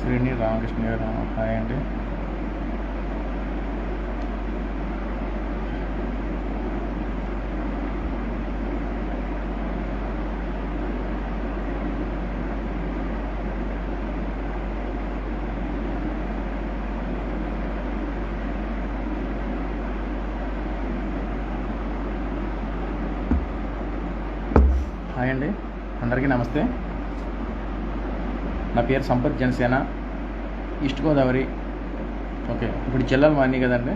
శ్రీని రామకృష్ణ గారు హాయ్ అండి. హాయ్ అండి, అందరికీ నమస్తే. నా పేరు సంపత్, జనసేన, ఈస్ట్ గోదావరి. ఓకే, ఇప్పుడు జిల్లాలు మారినాయి కదండి.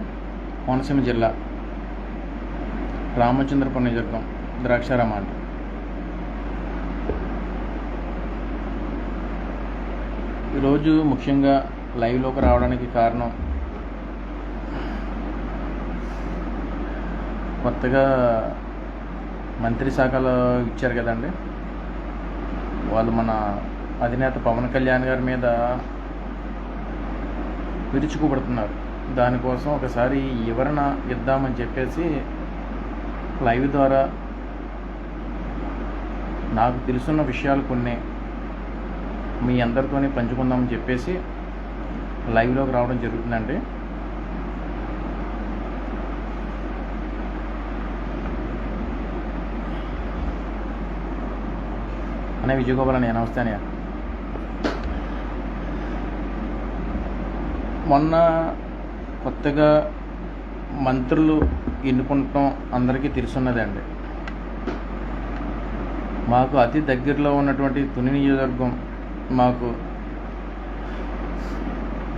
కోనసీమ జిల్లా, రామచంద్రపురం నియోజకవర్గం, ద్రాక్షారామ అంట. ఈరోజు ముఖ్యంగా లైవ్లోకి రావడానికి కారణం, కొత్తగా మంత్రి శాఖలో ఇచ్చారు కదండి. వాళ్ళు మన అధినేత పవన్ కళ్యాణ్ గారి మీద విరుచుకుపడుతున్నారు. దానికోసం ఒకసారి వివరణ ఇద్దామని చెప్పేసి లైవ్ ద్వారా నాకు తెలుసున్న విషయాలు కొన్ని మీ అందరితోనే పంచుకుందామని చెప్పేసి లైవ్లోకి రావడం జరుగుతుందండి. అనే విజయగోపాల్ అని నమస్తే అన్నయ్య. మొన్న కొత్తగా మంత్రులు ఎన్నుకుంటాం అందరికీ తెలుసున్నదే అండి. మాకు అతి దగ్గరలో ఉన్నటువంటి తుని నియోజకవర్గం, మాకు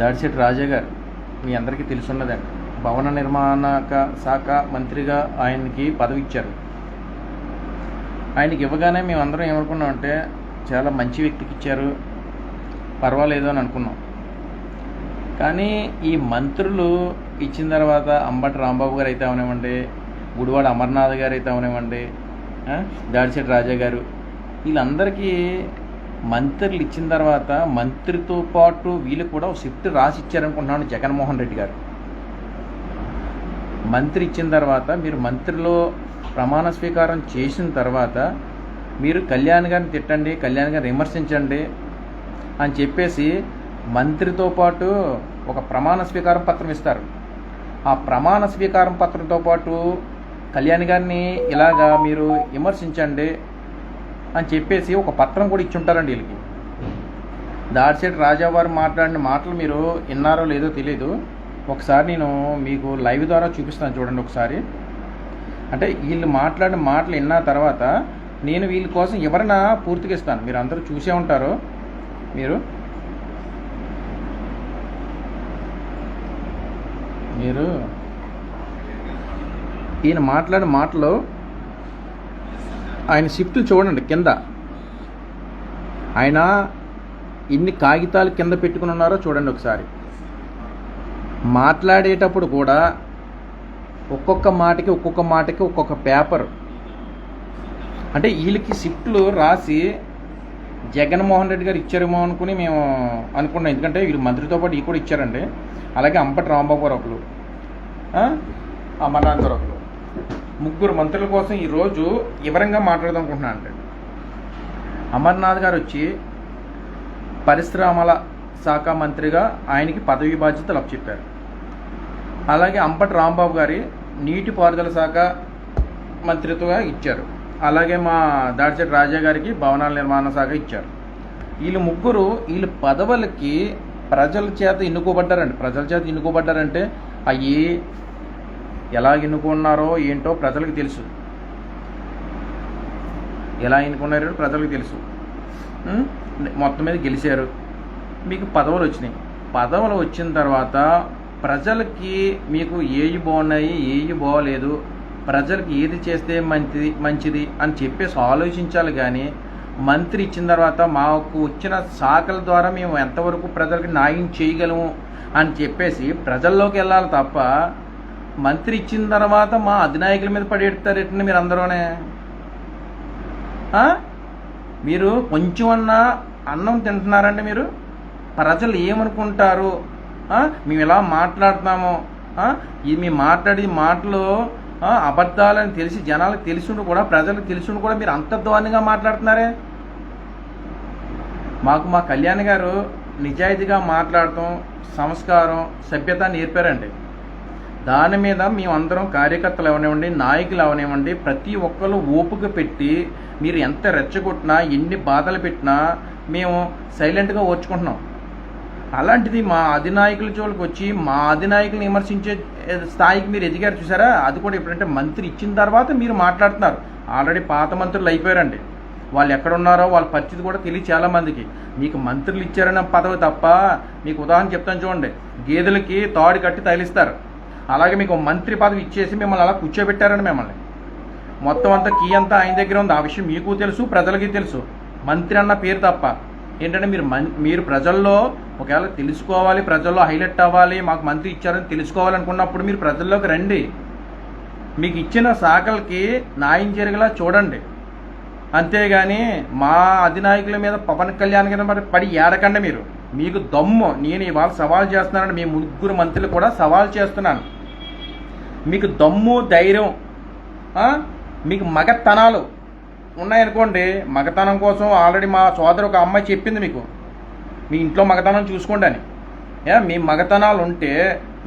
దాడిశెట్టి రాజా గారు మీ అందరికీ తెలుసున్నదండి. భవన నిర్మాణ శాఖ మంత్రిగా ఆయనకి పదవి ఇచ్చారు. ఆయనకి ఇవ్వగానే మేమందరం ఏమనుకున్నామంటే చాలా మంచి వ్యక్తికి ఇచ్చారు, పర్వాలేదు అని అనుకున్నాం. కానీ ఈ మంత్రులు ఇచ్చిన తర్వాత అంబటి రాంబాబు గారు అయితే అవనివ్వండి, గుడివాడ అమర్నాథ్ గారు అయితే అవనివ్వండి, దాడిశెట్టి రాజా గారు, వీళ్ళందరికీ మంత్రులు ఇచ్చిన తర్వాత మంత్రితో పాటు వీళ్ళు కూడా షిఫ్ట్ రాసి ఇచ్చారనుకుంటున్నాను జగన్మోహన్ రెడ్డి గారు. మంత్రి ఇచ్చిన తర్వాత మీరు మంత్రిలో ప్రమాణ స్వీకారం చేసిన తర్వాత మీరు కళ్యాణ్ గారిని తిట్టండి, కళ్యాణ్ గారిని విమర్శించండి అని చెప్పేసి మంత్రితో పాటు ఒక ప్రమాణ స్వీకారం పత్రం ఇస్తారు. ఆ ప్రమాణ స్వీకారం పత్రంతో పాటు కళ్యాణ్ గారిని ఇలాగా మీరు విమర్శించండి అని చెప్పేసి ఒక పత్రం కూడా ఇచ్చుంటారండి వీళ్ళకి. దాడిశెట్టి రాజా వారు మాట్లాడిన మాటలు మీరు విన్నారో లేదో తెలియదు. ఒకసారి నేను మీకు లైవ్ ద్వారా చూపిస్తాను చూడండి ఒకసారి. అంటే వీళ్ళు మాట్లాడిన మాటలు విన్న తర్వాత నేను వీళ్ళ కోసం వివరణ పూర్తిగా ఇస్తాను. మీరు అందరూ చూసే ఉంటారు. మీరు ఈయన మాట్లాడిన మాటలు, ఆయన షిఫ్ట్లు చూడండి కింద. ఆయన ఎన్ని కాగితాలు కింద పెట్టుకుని ఉన్నారో చూడండి ఒకసారి. మాట్లాడేటప్పుడు కూడా ఒక్కొక్క మాటకి ఒక్కొక్క పేపర్, అంటే వీళ్ళకి షిఫ్ట్లు రాసి జగన్మోహన్ రెడ్డి గారు ఇచ్చారేమో అనుకుని మేము అనుకున్నాం. ఎందుకంటే వీళ్ళు మంత్రితో పాటు ఈ కూడా ఇచ్చారండి. అలాగే అంబటి రాంబాబు గారు ఒకరు, అమర్నాథ్ గారు ఒకరు, ముగ్గురు మంత్రుల కోసం ఈరోజు వివరంగా మాట్లాడదాం అనుకుంటున్నాను. అంటే అమర్నాథ్ గారు వచ్చి పరిశ్రమల శాఖ మంత్రిగా ఆయనకి పదవి బాధ్యతలు అప్పచెప్పారు. అలాగే అంబటి రాంబాబు గారి నీటిపారుదల శాఖ మంత్రిత్వంగా ఇచ్చారు. అలాగే మా దాడిశెట్టి రాజా గారికి భవనాల నిర్మాణ శాఖ ఇచ్చారు. వీళ్ళు ముగ్గురు వీళ్ళ పదవులకి ప్రజల చేత ఎన్నుకోబడ్డారంటే అవి ఎలా ఎన్నుకున్నారో ఏంటో ప్రజలకు తెలుసు. ఎలా ఎన్నుకున్నారో ప్రజలకు తెలుసు. మొత్తం మీద గెలిచారు, మీకు పదవులు వచ్చినాయి. పదవులు వచ్చిన తర్వాత ప్రజలకి మీకు ఏవి బాగున్నాయి, ఏవి బాగోలేదు, ప్రజలకి ఏది చేస్తే మంచిది అని చెప్పేసి ఆలోచించాలి. కానీ మంత్రి ఇచ్చిన తర్వాత మాకు వచ్చిన శాఖల ద్వారా మేము ఎంతవరకు ప్రజలకి న్యాయం చేయగలము అని చెప్పేసి ప్రజల్లోకి వెళ్ళాలి తప్ప మంత్రి ఇచ్చిన తర్వాత మా అధినాయకుల మీద పడేస్తారేటండి మీరు అందరూనే. మీరు కొంచెమన్నా అన్నం తింటున్నారంటే మీరు ప్రజలు ఏమనుకుంటారు, మేము ఇలా మాట్లాడుతున్నాము, ఇది మేము మాట్లాడే మాటలు అబద్ధాలని తెలిసి జనాలకు తెలిసిండు కూడా, ప్రజలకు తెలిసిండు కూడా మీరు అంత దారుణంగా మాట్లాడుతున్నారే. మా కళ్యాణ్ గారు నిజాయితీగా మాట్లాడటం, సంస్కారం, సభ్యత నేర్పారండి. దాని మీద మేమందరం కార్యకర్తలు అవనివ్వండి, నాయకులు అవనివ్వండి, ప్రతి ఒక్కరు ఓపిక పెట్టి మీరు ఎంత రెచ్చగొట్టినా, ఎన్ని బాధలు పెట్టినా మేము సైలెంట్గా ఓర్చుకుంటున్నాం. అలాంటిది మా అధినాయకుల జోలికి వచ్చి మా అధినాయకులను విమర్శించే స్థాయికి మీరు ఎదిగారు చూసారా? అది కూడా ఎప్పుడంటే మంత్రి ఇచ్చిన తర్వాత మీరు మాట్లాడుతున్నారు. ఆల్రెడీ పాత మంత్రులు అయిపోయారండి. వాళ్ళు ఎక్కడున్నారో వాళ్ళ పరిస్థితి కూడా తెలియదు చాలామందికి. మీకు మంత్రులు ఇచ్చారన్న పదవి తప్ప, మీకు ఉదాహరణ చెప్తాను చూడండి, గేదెలకి తాడు కట్టి తగిలిస్తారు. అలాగే మీకు మంత్రి పదవి ఇచ్చేసి మిమ్మల్ని అలా కూర్చోబెట్టారని మిమ్మల్ని. మొత్తం అంతా కీ అంతా ఆయన దగ్గర ఉంది. ఆ విషయం మీకు తెలుసు, ప్రజలకి తెలుసు. మంత్రి అన్న పేరు తప్ప ఏంటంటే మీరు ప్రజల్లో ఒకవేళ తెలుసుకోవాలి, ప్రజల్లో హైలైట్ అవ్వాలి, మాకు మంత్రి ఇచ్చారని తెలుసుకోవాలనుకున్నప్పుడు మీరు ప్రజల్లోకి రండి. మీకు ఇచ్చిన శాఖలకి న్యాయం జరిగేలా చూడండి. అంతేగాని మా అధినాయకుల మీద పవన్ కళ్యాణ్ గారి మరి పడి ఏడకండి మీరు. మీకు దమ్ము, నేను ఇవాళ సవాల్ చేస్తున్నాను, మీ ముగ్గురు మంత్రులు కూడా సవాల్ చేస్తున్నాను. మీకు దమ్ము, ధైర్యం, మీకు మగతనాలు ఉన్నాయనుకోండి. మగతనం కోసం ఆల్రెడీ మా సోదరు ఒక అమ్మాయి చెప్పింది మీకు, మీ ఇంట్లో మగతనం చూసుకోండి అని. మీ మగతనాలు ఉంటే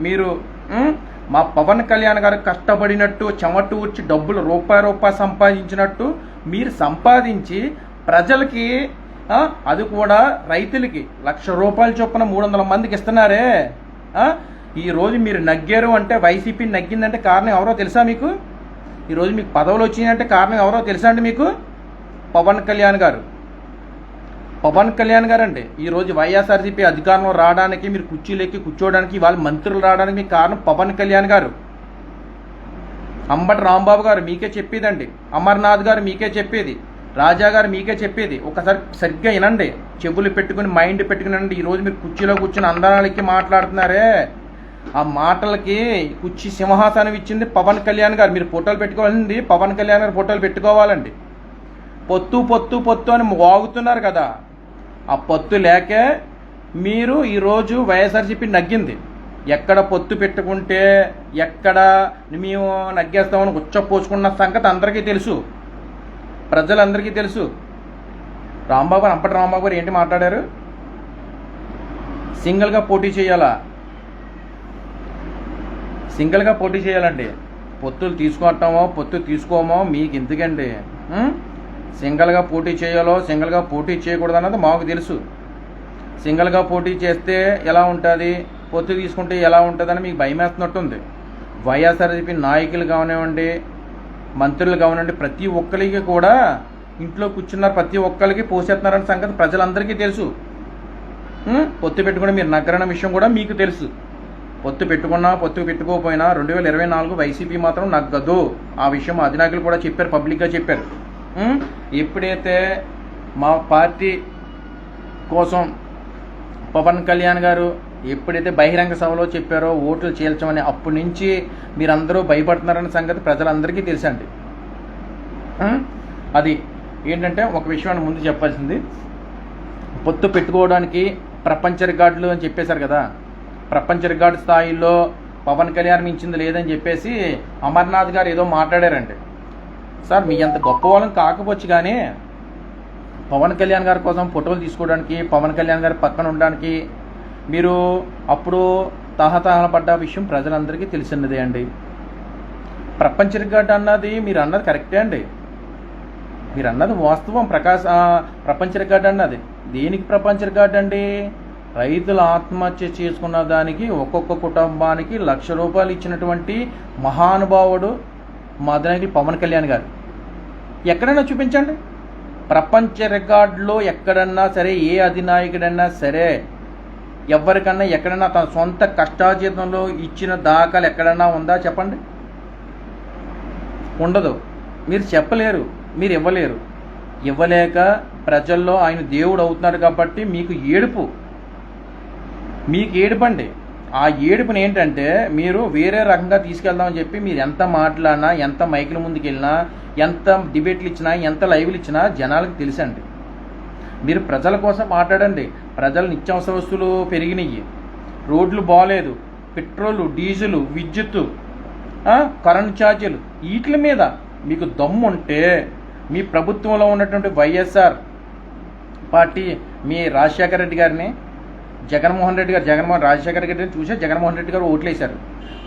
మీరు మా పవన్ కళ్యాణ్ గారు కష్టపడినట్టు చెమట ఊర్చి డబ్బులు రూపాయి సంపాదించినట్టు మీరు సంపాదించి ప్రజలకి, అది కూడా రైతులకి 1,00,000 రూపాయల చొప్పున 300 మందికి ఇస్తున్నారే. ఈరోజు మీరు నగ్గారు అంటే, వైసీపీ నగ్గిందంటే కారణం ఎవరో తెలుసా మీకు? ఈరోజు మీకు పదవులు వచ్చినాయంటే కారణం ఎవరో తెలుసా అండి మీకు? పవన్ కళ్యాణ్ గారు. పవన్ కళ్యాణ్ గారు అండి ఈరోజు వైఎస్ఆర్సీపీ అధికారంలో రావడానికి, మీరు కుర్చీలెక్కి కూర్చోవడానికి, వాళ్ళ మంత్రులు రావడానికి మీకు కారణం పవన్ కళ్యాణ్ గారు. అంబటి రాంబాబు గారు మీకే చెప్పేదండి, అమర్నాథ్ గారు మీకే చెప్పేది, రాజా గారు మీకే చెప్పేది. ఒకసారి సరిగ్గా వినండి, చెవులు పెట్టుకుని మైండ్ పెట్టుకుని వినండి. ఈరోజు మీరు కుర్చీలో కూర్చుని అందరాలకి మాట్లాడుతున్నారే, ఆ మాటలకి కుర్చీ సింహాసనం ఇచ్చింది పవన్ కళ్యాణ్ గారు. మీరు ఫోటోలు పెట్టుకోవాలండి, పవన్ కళ్యాణ్ గారు ఫోటోలు పెట్టుకోవాలండి. పొత్తు పొత్తు పొత్తు అని వాగుతున్నారు కదా, ఆ పొత్తు లేకే మీరు ఈరోజు వైఎస్ఆర్సీపీ నగ్గింది. ఎక్కడ పొత్తు పెట్టుకుంటే ఎక్కడ మేము నగ్గేస్తామని ఉచ్చపోసుకున్న సంగతి అందరికీ తెలుసు, ప్రజలందరికీ తెలుసు. అంబటి రాంబాబు గారు ఏంటి మాట్లాడారు? సింగిల్గా పోటీ చేయాలా? సింగిల్గా పోటీ చేయాలండి. పొత్తులు తీసుకుంటామో పొత్తు తీసుకోమో మీకు ఎందుకండి? సింగిల్గా పోటీ చేయాలో సింగిల్గా పోటీ చేయకూడదు అన్నది మాకు తెలుసు. సింగిల్గా పోటీ చేస్తే ఎలా ఉంటుంది, పొత్తు తీసుకుంటే ఎలా ఉంటుందని మీకు భయమేస్తున్నట్టుంది. వైఎస్ఆర్సీపీ నాయకులు కానివ్వండి, మంత్రులు కానివ్వండి, ప్రతి ఒక్కరికి కూడా ఇంట్లో కూర్చున్నారు, ప్రతి ఒక్కరికి పోసేస్తున్నారన్న సంగతి ప్రజలందరికీ తెలుసు. పొత్తు పెట్టుకుని మీరు నగరన్న విషయం కూడా మీకు తెలుసు. పొత్తు పెట్టుకున్నా పొత్తు పెట్టుకోకపోయినా 2024 వైసీపీ మాత్రం నగ్గదు. ఆ విషయం అధినాయకులు కూడా చెప్పారు, పబ్లిక్గా చెప్పారు. ఎప్పుడైతే మా పార్టీ కోసం పవన్ కళ్యాణ్ గారు ఎప్పుడైతే బహిరంగ సభలో చెప్పారో ఓట్లు చీల్చమని, అప్పటి నుంచి మీరందరూ భయపడుతున్నారన్న సంగతి ప్రజలందరికీ తెలుసండి. అది ఏంటంటే ఒక విషయాన్ని ముందు చెప్పాల్సింది, పొత్తు పెట్టుకోవడానికి ప్రపంచ రికార్డులు అని చెప్పేశారు కదా. ప్రపంచ రికార్డు స్థాయిలో పవన్ కళ్యాణ్ మించింది లేదని చెప్పేసి అమర్నాథ్ గారు ఏదో మాట్లాడారండి. సార్ మీ అంత గొప్ప వాళ్ళని కాకపోవచ్చు కానీ పవన్ కళ్యాణ్ గారి కోసం ఫోటోలు తీసుకోవడానికి, పవన్ కళ్యాణ్ గారి పక్కన ఉండడానికి మీరు అప్పుడు తహతహలపడ్డ విషయం ప్రజలందరికీ తెలిసినదే అండి. ప్రపంచ రికార్డు అన్నది మీరు అన్నది కరెక్టే అండి, మీరు అన్నది వాస్తవం. ప్రపంచ రికార్డు అన్నది దేనికి ప్రపంచ రికార్డు అండి? రైతులు ఆత్మహత్య చేసుకున్న దానికి ఒక్కొక్క కుటుంబానికి 1,00,000 రూపాయలు ఇచ్చినటువంటి మహానుభావుడు మా అధినాయకులు పవన్ కళ్యాణ్ గారు. ఎక్కడైనా చూపించండి ప్రపంచ రికార్డులో, ఎక్కడన్నా సరే, ఏ అధినాయకుడన్నా సరే, ఎవరికన్నా ఎక్కడన్నా తన సొంత కష్టార్జితంలో ఇచ్చిన దాఖలు ఎక్కడన్నా ఉందా చెప్పండి? ఉండదు. మీరు చెప్పలేరు, మీరు ఇవ్వలేరు. ఇవ్వలేక ప్రజల్లో ఆయన దేవుడు అవుతున్నాడు కాబట్టి మీకు ఏడుపండి. ఆ ఏడుపుని ఏంటంటే మీరు వేరే రకంగా తీసుకెళ్దామని చెప్పి మీరు ఎంత మాట్లాడినా, ఎంత మైకుల ముందుకు వెళ్ళినా, ఎంత డిబేట్లు ఇచ్చినా, ఎంత లైవ్లు ఇచ్చినా జనాలకు తెలుసండి. మీరు ప్రజల కోసం మాట్లాడండి. ప్రజలు నిత్యావసర వస్తువులు పెరిగినాయి, రోడ్లు బాగలేదు, పెట్రోలు, డీజిల్, విద్యుత్తు, కరెంట్ ఛార్జీలు, వీటి మీద మీకు దమ్ము ఉంటే మీ ప్రభుత్వంలో ఉన్నటువంటి వైఎస్ఆర్ పార్టీ, మీ రాజశేఖర రెడ్డి గారిని రాజశేఖర రెడ్డిని చూసే జగన్మోహన్ రెడ్డి గారు ఓట్లు వేశారు.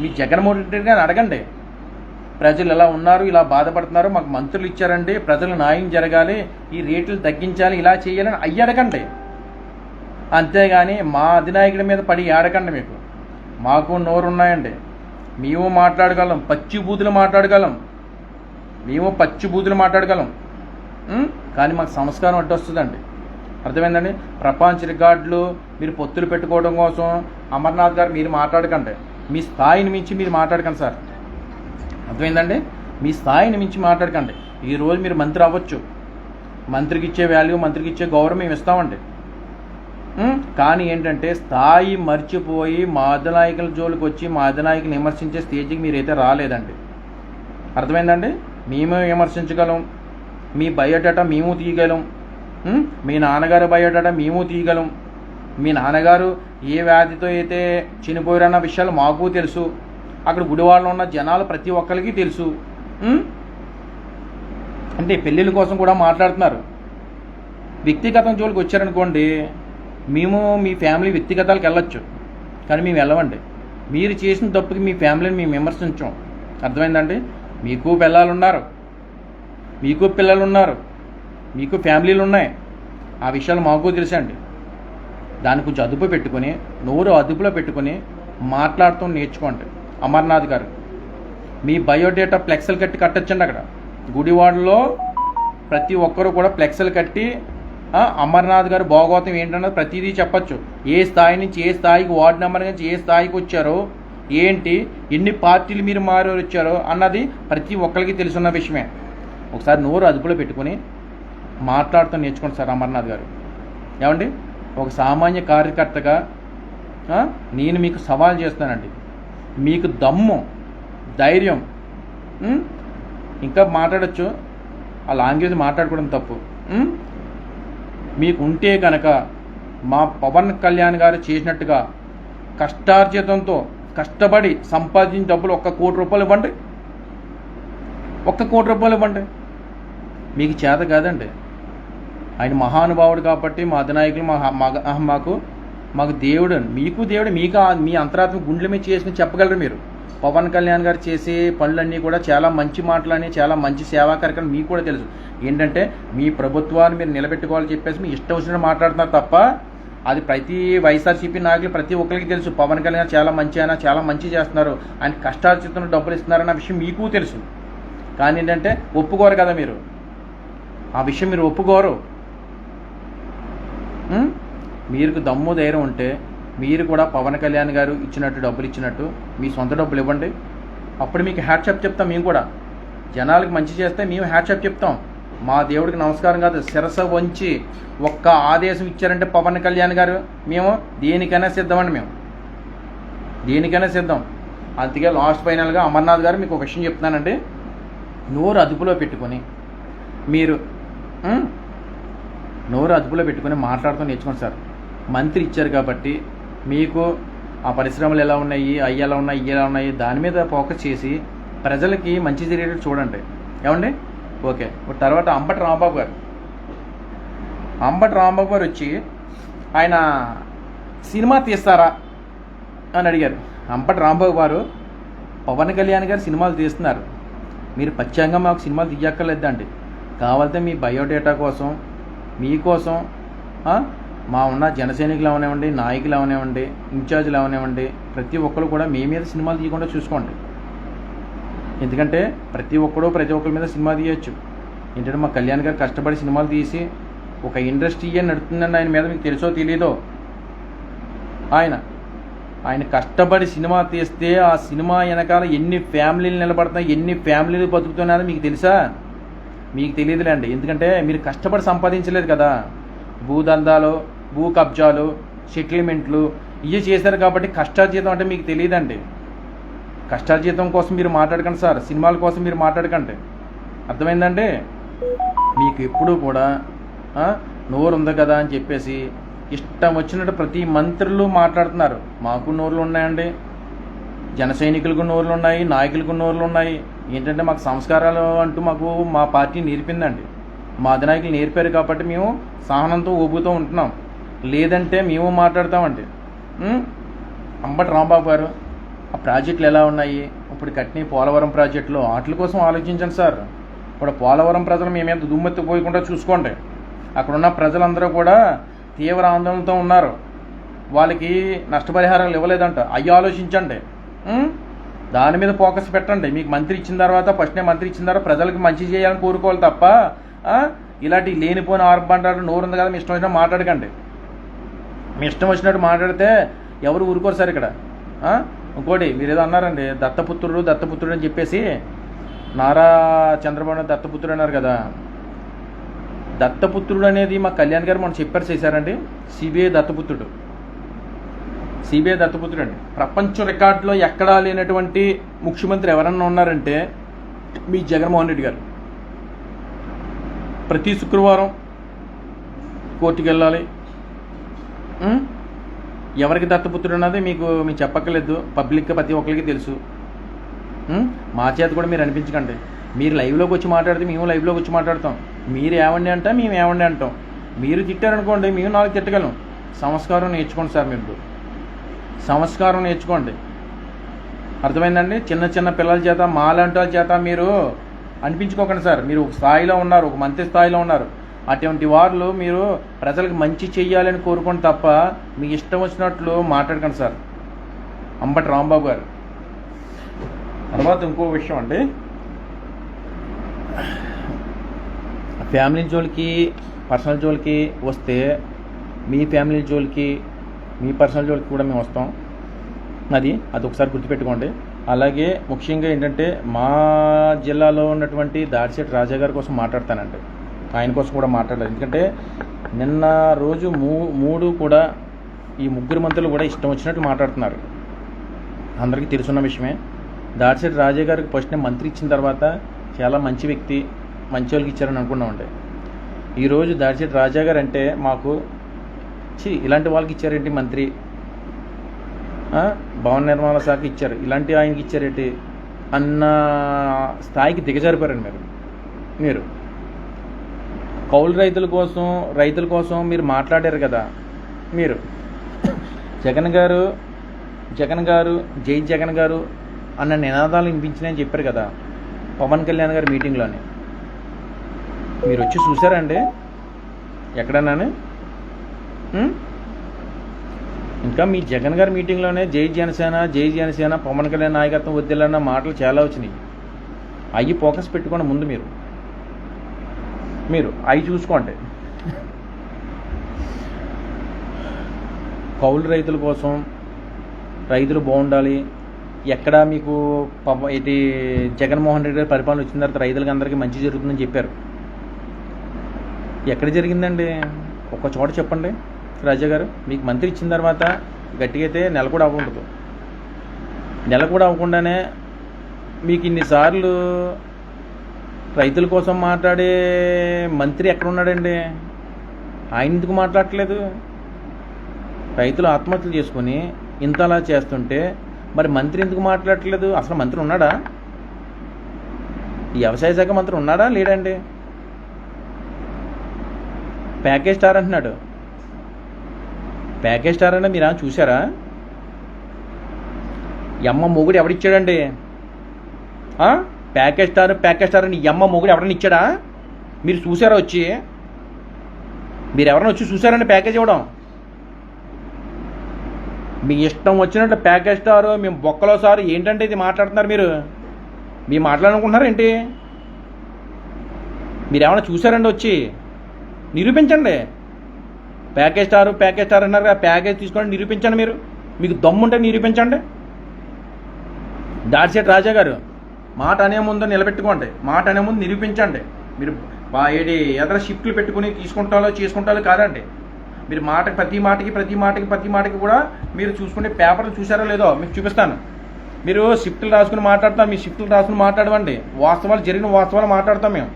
మీ జగన్మోహన్ రెడ్డి గారిని అడగండి, ప్రజలు ఎలా ఉన్నారు, ఇలా బాధపడుతున్నారు, మాకు మంత్రులు ఇచ్చారండి, ప్రజలు న్యాయం జరగాలి, ఈ రేట్లు తగ్గించాలి, ఇలా చేయాలని అయ్యి అడగండి. అంతేగాని మా అధినాయకుడి మీద పడి ఆడకండి. మాకు నోరు ఉన్నాయండి, మేము మాట్లాడగలం, పచ్చి బూతులు మాట్లాడగలం, కానీ మాకు సంస్కారం అడ్డు వస్తుందండి. అర్థమైందండి? ప్రపంచ రికార్డులు మీరు పొత్తులు పెట్టుకోవడం కోసం అమర్నాథ్ గారు మీరు మాట్లాడకండి. మీ స్థాయిని మించి మీరు మాట్లాడకండి సార్. అర్థమైందండి? మీ స్థాయిని మించి మాట్లాడకండి. ఈరోజు మీరు మంత్రి అవ్వచ్చు, మంత్రికి ఇచ్చే వాల్యూ, మంత్రికి ఇచ్చే గౌరవం మేము ఇస్తామండి. కానీ ఏంటంటే స్థాయి మర్చిపోయి మా అధినాయకుల జోలికి వచ్చి మా అధినాయకులు విమర్శించే స్టేజ్కి మీరైతే రాలేదండి. అర్థమైందండి? మేము విమర్శించగలం, మీ బయోడేటా మేము తీయగలం, మీ నాన్నగారు బయోడేటా మేము తీయగలం, మీ నాన్నగారు ఏ వ్యాధితో అయితే చనిపోయారన్న విషయాలు మాకు తెలుసు, అక్కడ గుడివాడలో ఉన్న జనాలు ప్రతి ఒక్కరికి తెలుసు. అంటే పెళ్ళిళ్ళ కోసం కూడా మాట్లాడుతున్నారు. వ్యక్తిగతం జోలికి వచ్చారనుకోండి, మేము మీ ఫ్యామిలీ వ్యక్తిగతాలకు వెళ్ళొచ్చు, కానీ మేము వెళ్ళమండి. మీరు చేసిన తప్పుకి మీ ఫ్యామిలీని మేము విమర్శించాం. అర్థమైందండి? మీకు పిల్లలున్నారు, మీకు ఫ్యామిలీలు ఉన్నాయి, ఆ విషయాలు మాకు తెలుసండి. దాన్ని కొంచెం అదుపు పెట్టుకొని, నోరు అదుపులో పెట్టుకొని మాట్లాడుతూ నేర్చుకోండి. అమర్నాథ్ గారు మీ బయోడేటా ఫ్లెక్స్లు కట్టచ్చండి. అక్కడ గుడివాడలో ప్రతి ఒక్కరూ కూడా ఫ్లెక్స్లు కట్టి అమర్నాథ్ గారు భాగవతం ఏంటన్నది ప్రతిదీ చెప్పచ్చు. ఏ స్థాయి నుంచి ఏ స్థాయికి, వార్డు నెంబర్ నుంచి ఏ స్థాయికి వచ్చారో, ఏంటి, ఎన్ని పార్టీలు మీరు మారి వచ్చారో అన్నది ప్రతి ఒక్కరికి తెలుసున్న విషయమే. ఒకసారి నోరు అదుపులో పెట్టుకొని మాట్లాడుతూ నేర్చుకోండి సార్ అమర్నాథ్ గారు. ఏమండి? ఒక సామాన్య కార్యకర్తగా నేను మీకు సవాల్ చేస్తానండి. మీకు దమ్ము, ధైర్యం, ఇంకా మాట్లాడచ్చు, ఆ లాంగ్వేజ్ మాట్లాడుకోవడం తప్పు, మీకు ఉంటే కనుక మా పవన్ కళ్యాణ్ గారు చేసినట్టుగా కష్టార్జితంతో కష్టపడి సంపాదించిన డబ్బులు 1 కోటి రూపాయలు ఇవ్వండి. 1 కోటి రూపాయలు ఇవ్వండి. మీకు చేత కాదండి. ఆయన మహానుభావుడు కాబట్టి మా అధినాయకులు మాకు దేవుడు, మీకు దేవుడు, మీ అంతరాత్మ గుండెల మీద చేసుకుని చెప్పగలరు మీరు. పవన్ కళ్యాణ్ గారు చేసే పనులన్నీ కూడా చాలా మంచి మాటలని, చాలా మంచి సేవా కార్యక్రమం మీకు కూడా తెలుసు. ఏంటంటే మీ ప్రభుత్వాన్ని మీరు నిలబెట్టుకోవాలని చెప్పేసి మీ ఇష్టం వచ్చినట్టు మాట్లాడుతున్నారు తప్ప, అది ప్రతి వైఎస్ఆర్సీపీ నాయకులు ప్రతి ఒక్కరికి తెలుసు. పవన్ కళ్యాణ్ చాలా మంచి చేస్తున్నారు, ఆయన కష్టార్జితంలో డబ్బులు ఇస్తున్నారన్న విషయం మీకు తెలుసు. కానీ ఏంటంటే ఒప్పుకోరు కదా మీరు, ఆ విషయం మీరు ఒప్పుకోరు. మీకు దమ్ము ధైర్యం ఉంటే మీరు కూడా పవన్ కళ్యాణ్ గారు ఇచ్చినట్టు డబ్బులు ఇచ్చినట్టు మీ సొంత డబ్బులు ఇవ్వండి. అప్పుడు మీకు హ్యాట్సాప్ చెప్తాం. మేము కూడా జనాలకు మంచి చేస్తే మేము హ్యాట్సాప్ చెప్తాం. మా దేవుడికి నమస్కారం కాదు, శిరస వంచి ఒక్క ఆదేశం ఇచ్చారంటే పవన్ కళ్యాణ్ గారు, మేము దేనికైనా సిద్ధమండి. మేము దేనికైనా సిద్ధం. అందుకే లాస్ట్ ఫైనల్గా అమర్నాథ్ గారు మీకు ఒక విషయం చెప్తున్నానండి. నోరు అదుపులో పెట్టుకొని మాట్లాడుతూ నేర్చుకోండి సార్. మంత్రి ఇచ్చారు కాబట్టి మీకు ఆ పరిశ్రమలు ఎలా ఉన్నాయి, అవి ఎలా ఉన్నాయి దాని మీద ఫోకస్ చేసి ప్రజలకి మంచి జరిగేటట్టు చూడండి. ఏమండి? ఓకే. తర్వాత అంబటి రాంబాబు గారు వచ్చి ఆయన సినిమా తీస్తారా అని అడిగారు. అంబటి రాంబాబు గారు పవన్ కళ్యాణ్ గారు సినిమాలు తీస్తున్నారు, మీరు పచ్చాంగా మాకు సినిమాలు తీయక్కర్లేదండి. కావాలంటే మీ బయోడేటా కోసం, మీకోసం మా ఉన్న జనసైనికులు అవనివ్వండి, నాయకులు అవనివ్వండి, ఇన్ఛార్జీలు అవనివ్వండి, ప్రతి ఒక్కరు కూడా మీ మీద సినిమాలు తీయకుండా చూసుకోండి. ఎందుకంటే ప్రతి ఒక్కరి మీద సినిమా తీయచ్చు. ఏంటంటే మా కళ్యాణ్ గారు కష్టపడి సినిమాలు తీసి ఒక ఇండస్ట్రీ నడుతుందండి ఆయన మీద. మీకు తెలుసో తెలీదో, ఆయన కష్టపడి సినిమా తీస్తే ఆ సినిమా వెనకాల ఎన్ని ఫ్యామిలీలు నిలబడుతున్నాయి, ఎన్ని ఫ్యామిలీలు బతుకుతున్నాయో మీకు తెలుసా? మీకు తెలియదులేండి. ఎందుకంటే మీరు కష్టపడి సంపాదించలేదు కదా. భూదందాలు, భూ కబ్జాలు, సెటిల్మెంట్లు ఇవి చేశారు కాబట్టి కష్టార్జితం అంటే మీకు తెలియదండి. కష్టార్జితం కోసం మీరు మాట్లాడకండి సార్, సినిమాల కోసం మీరు మాట్లాడకండి. అర్థమైందండి? మీకు ఎప్పుడూ కూడా నోరు ఉంది కదా అని చెప్పేసి ఇష్టం వచ్చినట్టు ప్రతి మంత్రులు మాట్లాడుతున్నారు. మాకు నోరులు ఉన్నాయండి, జన సైనికులకు నోరులు ఉన్నాయి, నాయకులకు నోరులు ఉన్నాయి. ఏంటంటే మాకు సంస్కారాలు అంటూ మా పార్టీ నేర్పిందండి. మా అధినాయకులు నేర్పారు కాబట్టి మేము సహనంతో ఊపుతూ ఉంటున్నాం. లేదంటే మేము మాట్లాడతామండి. అంబటి రాంబాబు గారు, ఆ ప్రాజెక్టులు ఎలా ఉన్నాయి, ఇప్పుడు కట్టిన పోలవరం ప్రాజెక్టులో వాటి కోసం ఆలోచించండి సార్. ఇప్పుడు పోలవరం ప్రజలు మేమేంత దుమ్మెత్తిపోయకుండా చూసుకోండి. అక్కడున్న ప్రజలందరూ కూడా తీవ్ర ఆందోళనతో ఉన్నారు. వాళ్ళకి నష్టపరిహారాలు ఇవ్వలేదంట, అవి ఆలోచించండి. దాని మీద ఫోకస్ పెట్టండి. మీకు మంత్రి ఇచ్చిన తర్వాత, ఫస్ట్నే మంత్రి ఇచ్చిన తర్వాత ప్రజలకు మంచి చేయాలని కోరుకోవాలి తప్ప ఇలాంటి లేనిపోయిన ఆర్బంటాలు నోరు ఉంది కదా మీ ఇష్టం వచ్చినట్టు మాట్లాడకండి. మీ ఇష్టం వచ్చినట్టు మాట్లాడితే ఎవరు ఊరుకోరు సార్ ఇక్కడ. ఇంకోటి మీరు ఏదో అన్నారండి, దత్తపుత్రుడు అని చెప్పేసి నారా చంద్రబాబు దత్తపుత్రుడు అన్నారు కదా. దత్తపుత్రుడు అనేది మా కళ్యాణ్ గారు మనం చెప్పారు చేశారండి. సిబిఐ దత్తపుత్రుడు అండి. ప్రపంచ రికార్డులో ఎక్కడా లేనటువంటి ముఖ్యమంత్రి ఎవరన్నా ఉన్నారంటే మీ జగన్మోహన్ రెడ్డి గారు. ప్రతి శుక్రవారం కోర్టుకు వెళ్ళాలి. ఎవరికి దత్తపుత్రుడు అన్నది మీకు చెప్పక్కర్లేదు, పబ్లిక్గా ప్రతి ఒక్కరికి తెలుసు. మా చేత కూడా మీరు అనిపించకండి. మీరు లైవ్లోకి వచ్చి మాట్లాడితే మేము లైవ్లోకి వచ్చి మాట్లాడతాం. మీరు ఏమండి అంటే మేము ఏమండి అంటాం. మీరు తిట్టారనుకోండి, మేము 4 తిట్టగలం. సంస్కారం నేర్చుకోండి సార్. మీరు సంస్కారం నేర్చుకోండి, అర్థమైందండి. చిన్న చిన్న పిల్లల చేత, మాలాంటి వాళ్ళ చేత మీరు అనిపించుకోకండి సార్. మీరు ఒక స్థాయిలో ఉన్నారు, ఒక మంత్రి స్థాయిలో ఉన్నారు. అటువంటి వారు మీరు ప్రజలకు మంచి చెయ్యాలని కోరుకోండి తప్ప మీకు ఇష్టం వచ్చినట్లు మాట్లాడకండి సార్. అంబటి రాంబాబు గారు. తర్వాత ఇంకో విషయం అండి, ఫ్యామిలీ జోలికి పర్సనల్ జోలికి వస్తే మీ ఫ్యామిలీ జోలికి మీ పర్సనల్ జోలికి కూడా మేము వస్తాం. అది ఒకసారి గుర్తుపెట్టుకోండి. అలాగే ముఖ్యంగా ఏంటంటే మా జిల్లాలో ఉన్నటువంటి దాడిశెట్టి రాజా గారి కోసం మాట్లాడతానండి. ఆయన కోసం కూడా మాట్లాడాలి. ఎందుకంటే నిన్న రోజు కూడా ఈ ముగ్గురు మంత్రులు కూడా ఇష్టం వచ్చినట్టు మాట్లాడుతున్నారు. అందరికీ తెలుసున్న విషయమే. దాడిశెట్టి రాజా గారికి ఫస్ట్ మంత్రి ఇచ్చిన తర్వాత చాలా మంచి వ్యక్తి, మంచి వాళ్ళకి ఇచ్చారని అనుకున్నామండి. ఈరోజు దాడిశెట్టి రాజా గారు అంటే మాకు ఇలాంటి వాళ్ళకి ఇచ్చారేంటి మంత్రి, భవన నిర్మాణ శాఖ ఇచ్చారు, ఇలాంటి ఆయనకి ఇచ్చారేంటి అన్న స్థాయికి దిగజారిపోయారండి మీరు. కౌలు రైతుల కోసం మీరు మాట్లాడారు కదా. మీరు జగన్ గారు జై జగన్ గారు అన్న నినాదాలు వినిపించినాయని చెప్పారు కదా పవన్ కళ్యాణ్ గారి మీటింగ్లోనే. మీరు వచ్చి చూసారండి ఎక్కడన్నాను? ఇంకా మీ జగన్ గారి మీటింగ్లోనే జై జనసేన పవన్ కళ్యాణ్ నాయకత్వం వద్దులన్న మాటలు చాలా వచ్చినాయి. అవి ఫోకస్ పెట్టుకోండి ముందు. మీరు అవి చూసుకోండి. కౌలు రైతుల కోసం, రైతులు బాగుండాలి. ఎక్కడ మీకు ఇది జగన్మోహన్ రెడ్డి గారి పరిపాలన వచ్చిన తర్వాత రైతులకి అందరికీ మంచి జరుగుతుందని చెప్పారు. ఎక్కడ జరిగిందండి? ఒక్క చోట చెప్పండి రాజా గారు. మీకు మంత్రి ఇచ్చిన తర్వాత గట్టిగా అయితే నెల కూడా అవ్వకుండానే మీకు ఇన్నిసార్లు రైతుల కోసం మాట్లాడే మంత్రి ఎక్కడ ఉన్నాడండి? ఆయన ఎందుకు మాట్లాడట్లేదు? రైతులు ఆత్మహత్యలు చేసుకుని ఇంతలా చేస్తుంటే మరి మంత్రి ఎందుకు మాట్లాడట్లేదు? అసలు మంత్రి ఉన్నాడా? ఈ వ్యవసాయ శాఖ మంత్రి ఉన్నాడా లేడండి? ప్యాకేజ్ స్టార్ అంటున్నాడు. ప్యాకేజ్ స్టార్ అంటే మీరు చూసారా? ఎమ్మ మొగుడు ఎవడిచ్చాడండి? ప్యాకేజ్ స్టార్ అని ఎమ్మ మొగుడు ఎవరైనా ఇచ్చాడా? మీరు చూసారా? మీరు ఎవరైనా వచ్చి చూసారండి ప్యాకేజ్ ఇవ్వడం? మీ ఇష్టం వచ్చినట్టు ప్యాకేజ్ స్టారు, మేము బొక్కలో సారు ఏంటంటే ఇది మాట్లాడుతున్నారు మీరు మాట్లాడాలనుకుంటున్నారు ఏంటి? మీరు ఏమైనా చూసారండి? వచ్చి నిరూపించండి. ప్యాకేజ్ స్టార్ అన్నారు కదా, ప్యాకేజ్ తీసుకోండి, నిరూపించండి. మీకు దమ్ముంటే నిరూపించండి. దాడిశెట్టి రాజా గారు మాట అనే ముందు నిలబెట్టుకోండి, మాట అనే ముందు నిరూపించండి. మీరు ఎదర షిఫ్ట్లు పెట్టుకుని చేసుకుంటాలో కాదండి. మీరు ప్రతి మాటకి కూడా మీరు చూసుకునే పేపర్లు చూసారో లేదో మీకు చూపిస్తాను. మీరు షిఫ్ట్లు రాసుకుని మాట్లాడతాం, మీ షిఫ్ట్లు రాసుకుని మాట్లాడమండి. జరిగిన వాస్తవాలు మాట్లాడతాం. మేము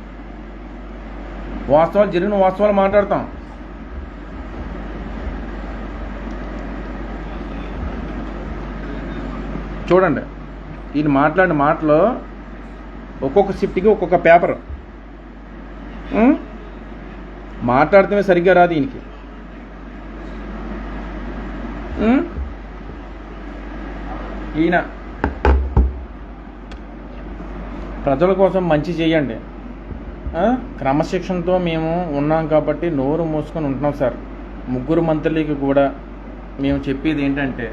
జరిగిన వాస్తవాలు మాట్లాడతాం. చూడండి, ఈయన మాట్లాడిన మాటలో ఒక్కొక్క షిఫ్ట్కి ఒక్కొక్క పేపర్ మాట్లాడితేనే సరిగ్గా రాదు ఈయనకి. ఉం? ఈయన ప్రజల కోసం మంచి చేయండి. క్రమశిక్షణతో మేము ఉన్నాం కాబట్టి నోరు మూసుకొని ఉంటున్నాం సార్. ముగ్గురు మంత్రులకి కూడా మేము చెప్పేది ఏంటంటే,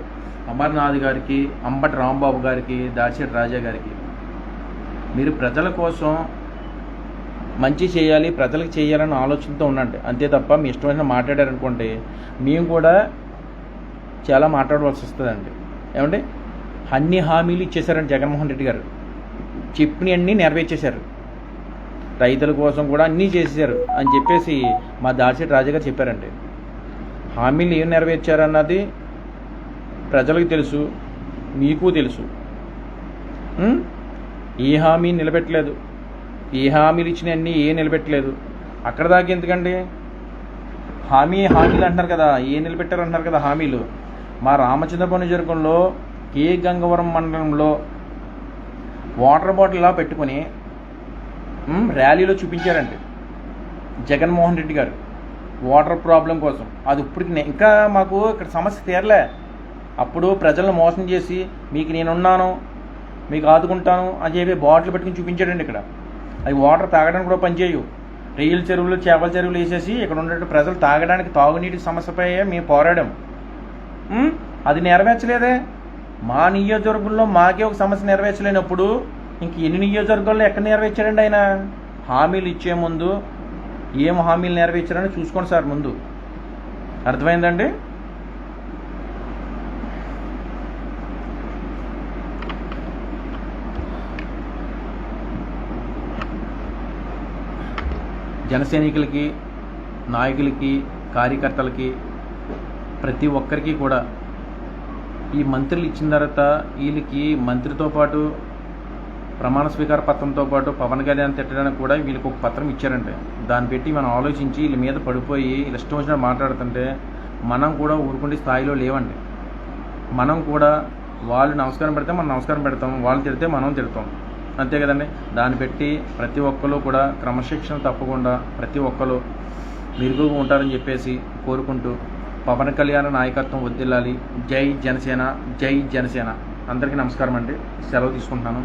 అమర్నాథ్ గారికి, అంబటి రాంబాబు గారికి, దాడిశెట్టి రాజా గారికి, మీరు ప్రజల కోసం మంచి చేయాలి, ప్రజలకు చేయాలన్న ఆలోచనతో ఉండండి. అంతే తప్ప మీ ఇష్టమైన మాట్లాడారనుకోండి, మేము కూడా చాలా మాట్లాడవలసి వస్తుందండి. ఏమంటే అన్ని హామీలు ఇచ్చేశారండి జగన్మోహన్ రెడ్డి గారు. చెప్పినవన్నీ నెరవేర్చేశారు. రైతుల కోసం కూడా అన్నీ చేసేశారు అని చెప్పేసి మా దాడిశెట్టి రాజా గారు చెప్పారండి. హామీలు ఏం నెరవేర్చారన్నది ప్రజలకు తెలుసు, మీకు తెలుసు. ఏ హామీ నిలబెట్టలేదు, ఏ హామీలు ఇచ్చినవన్నీ నిలబెట్టలేదు. అక్కడ దాకా ఎందుకండి? హామీలు అంటున్నారు కదా, నిలబెట్టారు అంటున్నారు కదా హామీలు. మా రామచంద్రపురం నియోజకవర్గంలో కే గంగవరం మండలంలో వాటర్ బాటిల్ ఇలా పెట్టుకొని ర్యాలీలో చూపించారండి జగన్మోహన్ రెడ్డి గారు వాటర్ ప్రాబ్లం కోసం. అది ఇప్పటికి ఇంకా మాకు ఇక్కడ సమస్య తీరలే. అప్పుడు ప్రజలను మోసం చేసి మీకు నేనున్నాను, మీకు ఆదుకుంటాను అని చెప్పి బాటిల్ పెట్టుకుని చూపించాడండి. ఇక్కడ అవి వాటర్ తాగడానికి కూడా పనిచేయవు. రొయ్యల చెరువులు, చేపల చెరువులు వేసేసి ఇక్కడ ఉన్నట్టు ప్రజలు తాగడానికి తాగునీటి సమస్యపై మేము పోరాడాం. అది నెరవేర్చలేదే. మా నియోజకవర్గంలో మాకే ఒక సమస్య నెరవేర్చలేనప్పుడు ఇంక ఎన్ని నియోజకవర్గాల్లో ఎక్కడ నెరవేర్చాడండి ఆయన? హామీలు ఇచ్చే ముందు ఏం హామీలు నెరవేర్చారని చూసుకోండి సార్ ముందు. అర్థమైందండి? జనసైనికులకి, నాయకులకి, కార్యకర్తలకి, ప్రతి ఒక్కరికి కూడా ఈ మంత్రులు ఇచ్చిన తర్వాత వీళ్ళకి మంత్రితో పాటు ప్రమాణ స్వీకార పత్రంతో పాటు పవన్ కళ్యాణ్ తిట్టడానికి కూడా వీళ్ళకి ఒక పత్రం ఇచ్చారండి. దాన్ని పెట్టి మనం ఆలోచించి వీళ్ళ మీద పడిపోయి వీళ్ళు ఇష్టం వచ్చినట్టు మాట్లాడుతుంటే మనం కూడా ఊరుకుంటే స్థాయిలో లేవండి. మనం కూడా వాళ్ళు నమస్కారం పెడితే మనం నమస్కారం పెడతాం, వాళ్ళు తిడితే మనం తిడతాం, అంతే కదండి. దాన్ని పెట్టి ప్రతి ఒక్కరు కూడా క్రమశిక్షణ తప్పకుండా ప్రతి ఒక్కరు మెరుగుగా ఉంటారని చెప్పేసి కోరుకుంటూ పవన్ కళ్యాణ్ నాయకత్వం వర్ధిల్లాలి. జై జనసేన, జై జనసేన. అందరికీ నమస్కారం అండి. సెలవు తీసుకుంటున్నాను.